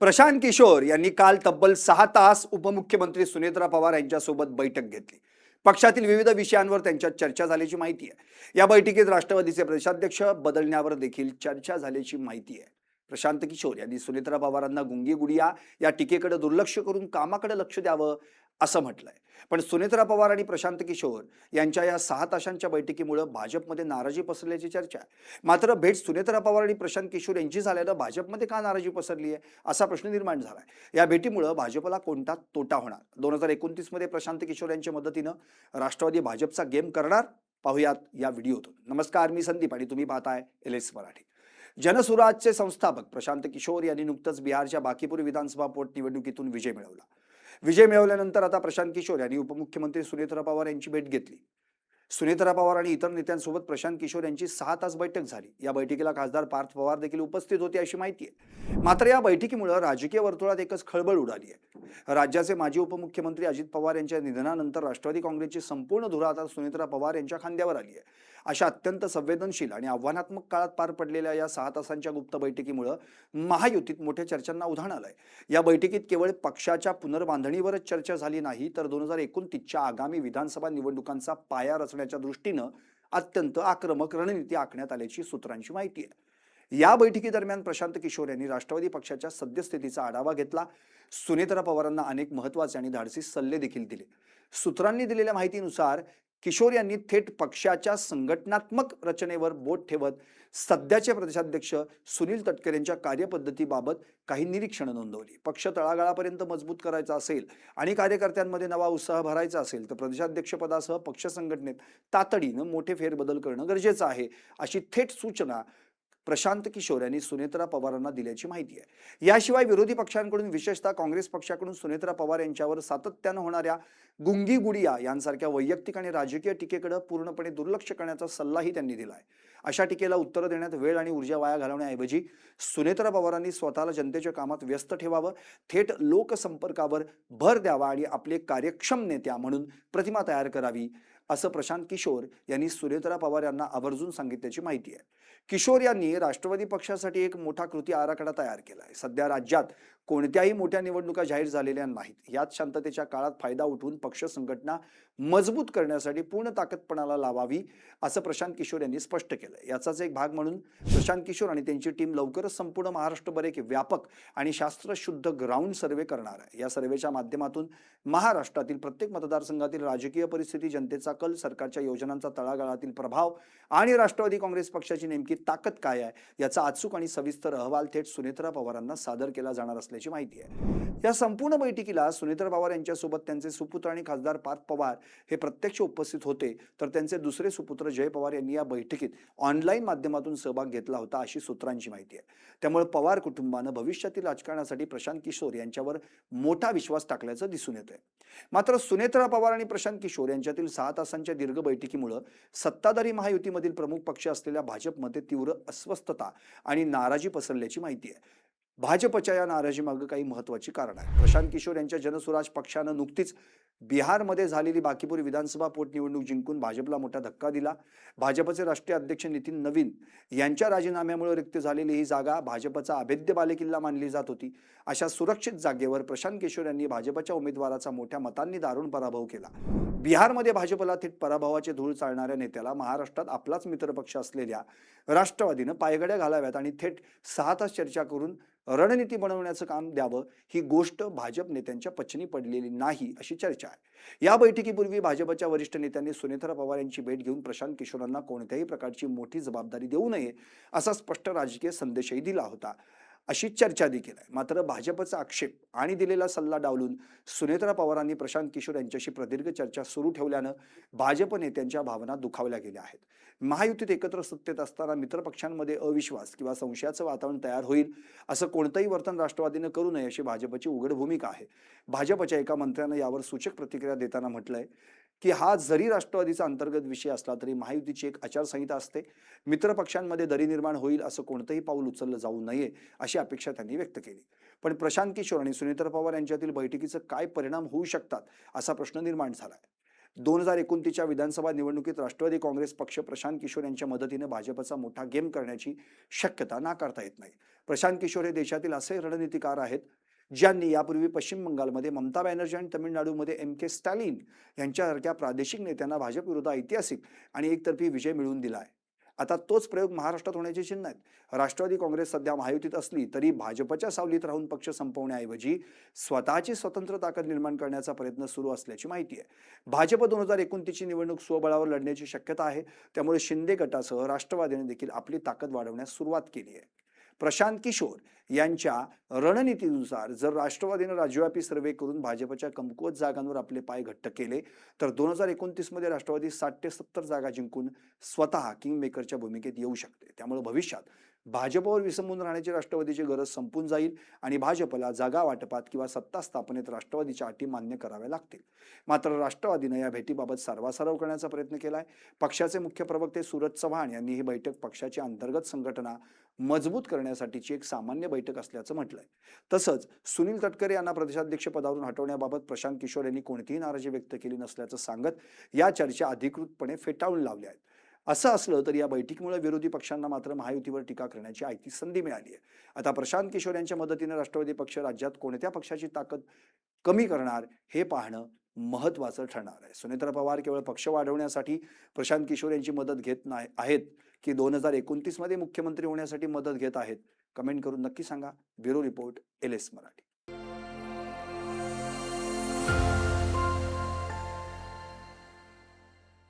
प्रशांत किशोर यांनी काल तब्बल 6 तास उपमुख्यमंत्री सुनेत्रा पवार यांच्यासोबत बैठक घेतली। पक्षातील विविध विषयांवर त्यांच्यात चर्चा झाल्याची माहिती आहे। या बैठकीत राष्ट्रवादीचे प्रदेशाध्यक्ष बदलण्यावर देखील चर्चा झाल्याची माहिती आहे। प्रशांत किशोर यांनी सुनेत्रा पवारांना गुंगी गुडिया या टीकेकडे दुर्लक्ष करून कामाकडे लक्ष द्यावं असं म्हटलंय। पण सुनेत्रा पवार आणि प्रशांत किशोर यांच्या या 6 तासांच्या बैठकीमुळे भाजपमध्ये नाराजी पसरल्याची चर्चा आहे। मात्र भेट सुनेत्रा पवार आणि प्रशांत किशोर यांची झाल्यानं भाजपमध्ये का नाराजी पसरली आहे असा प्रश्न निर्माण झालाय। या भेटीमुळे भाजपला कोणता तोटा होणार? 2029 मध्ये प्रशांत किशोर यांच्या मदतीनं राष्ट्रवादी भाजपचा गेम करणार? पाहूयात या व्हिडिओतून। नमस्कार, मी संदीप आणि तुम्ही पाहताय LS मराठी। जनसुराजचे संस्थापक प्रशांत किशोर यांनी नुकतंच बिहारच्या बांकीपुर विधानसभा पोटनिवडणुकीतून विजय मिळवला। विजय मिळवल्यानंतर आता प्रशांत किशोर यांनी उपमुख्यमंत्री सुनेत्रा पवार यांची भेट घेतली। सुनेत्रा पवार आणि इतर नेत्यांसोबत प्रशांत किशोर यांची 6 तास बैठक झाली। या बैठकीला खासदार पार्थ पवार देखील उपस्थित होते अशी माहिती आहे। मात्र या बैठकीमुळे राजकीय वर्तुळात एकच खळबळ उडाली आहे। राज्याचे माजी उपमुख्यमंत्री अजित पवार यांच्या निधनानंतर राष्ट्रवादी काँग्रेसची संपूर्ण धुरा आता सुनेत्रा पवार यांच्या खांद्यावर आली आहे। अशा अत्यंत संवेदनशील आणि आव्हानात्मक काळात पार पडलेल्या या 6 तासांच्या गुप्त बैठकीमुळे महायुतीत मोठ्या चर्चांना उधाण आलंय। या बैठकीत केवळ पक्षाच्या पुनर्बांधणीवरच चर्चा झाली नाही, तर 2029च्या आगामी विधानसभा निवडणुकांचा पाया रचण्याच्या दृष्टीनं अत्यंत आक्रमक रणनीती आखण्यात आल्याची सूत्रांची माहिती आहे। या बैठकीदरम्यान प्रशांत किशोर यांनी राष्ट्रवादी पक्षाच्या सद्यस्थितीचा आढावा घेतला। सुनेत्रा पवारांना अनेक महत्त्वाचे आणि धाडसी सल्ले देखील दिले। सूत्रांनी दिलेल्या माहितीनुसार किशोर यांनी थेट पक्षाच्या संघटनात्मक रचनेवर बोट ठेवत सध्याचे प्रदेशाध्यक्ष सुनील तटकरे यांच्या कार्यपद्धतीबाबत काही निरीक्षणं नोंदवली। पक्ष तळागाळापर्यंत मजबूत करायचा असेल आणि कार्यकर्त्यांमध्ये नवा उत्साह भरायचा असेल तर प्रदेशाध्यक्ष पदासह पक्ष संघटनेत तातडीनं मोठे फेरबदल करणं गरजेचं आहे, अशी थेट सूचना प्रशांत किशोर यांनी सुनेत्रा पवारांना दिल्याची माहिती आहे। याशिवाय विरोधी पक्षांकडून विशेषतः काँग्रेस पक्षाकडून सुनेत्रा पवार यांच्यावर सातत्यानं होणाऱ्या गुंगी गुडिया यांसारख्या वैयक्तिक आणि राजकीय टीकेकडे पूर्णपणे दुर्लक्ष करण्याचा सल्लाही त्यांनी दिला आहे। अशा टीकेला उत्तर देण्यात वेळ आणि ऊर्जा वाया घालवण्याऐवजी सुनेत्रा पवारांनी स्वतःला जनतेच्या कामात व्यस्त ठेवावं, थेट लोकसंपर्कावर भर द्यावा आणि आपले कार्यक्षम नेत्या म्हणून प्रतिमा तयार करावी, असं प्रशांत किशोर यांनी सुनेत्रा पवार यांना आवर्जून सांगितल्याची माहिती आहे। किशोर यांनी राष्ट्रवादी पक्षासाठी एक मोठा कृती आराखडा तयार केला आहे। सध्या राज्यात कोणत्याही मोठ्या निवडणुका जाहीर झालेल्या नाहीत। यात शांततेच्या काळात फायदा उठवून पक्ष संघटना मजबूत करण्यासाठी पूर्ण ताकदपणाला लावावी, असं प्रशांत किशोर यांनी स्पष्ट केलं। याचाच एक भाग म्हणून प्रशांत किशोर आणि त्यांची टीम लवकरच संपूर्ण महाराष्ट्रभर एक व्यापक आणि शास्त्रशुद्ध ग्राउंड सर्व्हे करणार आहे। या सर्व्हेच्या माध्यमातून महाराष्ट्रातील प्रत्येक मतदारसंघातील राजकीय परिस्थिती, जनतेचा कल, सरकारच्या योजनांचा तळागाळातील प्रभाव आणि राष्ट्रवादी काँग्रेस पक्षाची नेमकी ताकद काय आहे याचा अचूक आणि सविस्तर अहवाल थेट सुनेत्रा पवारांना सादर केला जाणार असल्याची माहिती आहे। या संपूर्ण बैठकीला सुनेत्रा पवार यांच्यासोबत त्यांचे सुपुत्र आणि खासदार पार्थ पवार हे प्रत्यक्ष उपस्थित होते, तर त्यांचे दुसरे सुपुत्र जय पवार यांनी या बैठकीत ऑनलाईन माध्यमातून सहभाग घेतला होता, अशी सूत्रांची माहिती आहे। त्यामुळे पवार कुटुंबानं भविष्यातील राजकारणासाठी प्रशांत किशोर यांच्यावर मोठा विश्वास टाकल्याचं दिसून येतंय। मात्र सुनेत्रा पवार आणि प्रशांत किशोर यांच्यातील 6 तासांच्या दीर्घ बैठकीमुळे सत्ताधारी महायुतीमधील प्रमुख पक्ष असलेल्या भाजपमध्ये तीव्र अस्वस्थता आणि नाराजी पसरल्याची माहिती आहे। भाजपच्या या नाराजीमागे काही महत्त्वाची कारण आहे। प्रशांत किशोर यांच्या जनसुराज पक्षानं नुकतीच बिहारमध्ये झालेली बांकीपुर विधानसभा पोटनिवडणूक जिंकून भाजपला मोठा धक्का दिला। भाजपचे राष्ट्रीय अध्यक्ष नितीन नवीन यांच्या राजीनाम्यामुळे रिक्त झालेली ही जागा भाजपचा अभेद्य बालेकिल्ला मानली जात होती। अशा सुरक्षित जागेवर प्रशांत किशोर यांनी भाजपच्या उमेदवाराचा मोठ्या मतांनी दारुण पराभव केला। बिहारमध्ये भाजपला थेट पराभवाचे धूळ चालणाऱ्या नेत्याला महाराष्ट्रात आपलाच मित्रपक्ष असलेल्या राष्ट्रवादीनं पायगड्या घालाव्यात आणि थेट 6 तास चर्चा करून रणनीती बनवण्याचं काम द्यावं, ही गोष्ट भाजप नेत्यांच्या पचनी पडलेली नाही, अशी चर्चा आहे। या बैठकीपूर्वी भाजपच्या वरिष्ठ नेत्यांनी सुनेत्रा पवार यांची भेट घेऊन प्रशांत किशोरांना कोणत्याही प्रकारची मोठी जबाबदारी देऊ नये असा स्पष्ट राजकीय संदेशही दिला होता, अशी चर्चा देखील आहे। मात्र भाजपचा आक्षेप आणि दिलेला सल्ला डावलून सुनेत्रा पवारांनी प्रशांत किशोर यांच्याशी प्रदीर्घ चर्चा सुरू ठेवल्यानं भाजप नेत्यांच्या भावना दुखावल्या गेल्या आहेत। महायुतीत एकत्र सत्तेत असताना मित्रपक्षांमध्ये अविश्वास किंवा संशयाचं वातावरण तयार होईल असं कोणतंही वर्तन राष्ट्रवादीनं करू नये, अशी भाजपची उघड भूमिका आहे। भाजपच्या एका मंत्र्यानं यावर सूचक प्रतिक्रिया देताना म्हटलंय की हा जरी राष्ट्रवादीचा अंतर्गत विषय असला तरी महायुतीची एक आचारसंहिता असते। मित्रपक्षांमध्ये दरी निर्माण होईल असं कोणतंही पाऊल उचललं जाऊ नये, अशी अपेक्षा त्यांनी व्यक्त केली। पण प्रशांत किशोर आणि सुनेत्रा पवार यांच्यातील बैठकीचे काय परिणाम होऊ शकतात असा प्रश्न निर्माण झालाय। 2029च्या विधानसभा निवडणुकीत राष्ट्रवादी काँग्रेस पक्ष प्रशांत किशोर यांच्या मदतीने भाजपचा मोठा गेम करण्याची शक्यता नाकारता येत नाही. प्रशांत किशोर हे देशातील असे रणनीतिकार आहेत ज्यांनी यापूर्वी पश्चिम बंगालमध्ये ममता बॅनर्जी आणि तमिळनाडूमध्ये के स्टॅलिन यांच्यासारख्या प्रादेशिक नेत्यांना भाजप विरुद्ध ऐतिहासिक आणि एकतर्फी विजय मिळवून दिला आहे. आता तोच प्रयोग महाराष्ट्रात होण्याची चिन्ह आहेत. राष्ट्रवादी काँग्रेस सध्या महायुतीत असली तरी भाजपच्या सावलीत राहून पक्ष संपवण्याऐवजी स्वतःची स्वतंत्र ताकद निर्माण करण्याचा प्रयत्न सुरू असल्याची माहिती आहे. भाजप 2029ची निवडणूक स्वबळावर लढण्याची शक्यता आहे. त्यामुळे शिंदे गटासह राष्ट्रवादीने देखील आपली ताकद वाढवण्यास सुरुवात केली आहे. प्रशांत किशोर यांच्या रणनीतीनुसार जर राष्ट्रवादीने राज्यव्यापी सर्वे करून भाजपच्या कमकुवत जागांवर आपले पाय घट्ट केले तर 2029 मध्ये राष्ट्रवादी 60 ते 70 जागा जिंकून स्वतः किंगमेकरच्या भूमिकेत येऊ शकते. त्यामुळे भविष्यात भाजपवर विसंबून राहण्याची राष्ट्रवादीची गरज संपून जाईल आणि भाजपला जागा वाटपात किंवा सत्ता स्थापनेत राष्ट्रवादीच्या अटी मान्य कराव्या लागतील. मात्र राष्ट्रवादीने या भेटीबाबत सारवासारव करण्याचा प्रयत्न केलाय. पक्षाचे मुख्य प्रवक्ते सूरज चव्हाण यांनी ही बैठक पक्षाची अंतर्गत संघटना मजबूत करण्यासाठीची एक सामान्य बैठक असल्याचं म्हटलंय. तसंच सुनील तटकरे यांना प्रदेशाध्यक्ष पदावरून हटवण्याबाबत प्रशांत किशोर यांनी कोणतीही नाराजी व्यक्त केली नसल्याचं सांगत या चर्चा अधिकृतपणे फेटाळून लावल्या आहेत. असं असलं तरी या बैठकीमुळे विरोधी पक्षांना मात्र महायुतीवर टीका करण्याची आयती संधी मिळाली आहे. आता प्रशांत किशोर यांच्या मदतीने राष्ट्रवादी पक्ष राज्यात कोणत्या पक्षाची ताकद कमी करणार हे पाहणं महत्वाचं ठरणार आहे. सुनेत्रा पवार केवळ पक्ष वाढवण्यासाठी प्रशांत किशोर यांची मदत घेत नाही आहेत की 2029 मध्ये मुख्यमंत्री होण्यासाठी मदत घेत आहेत? कमेंट करून नक्की सांगा. Bureau report, LS Marathi.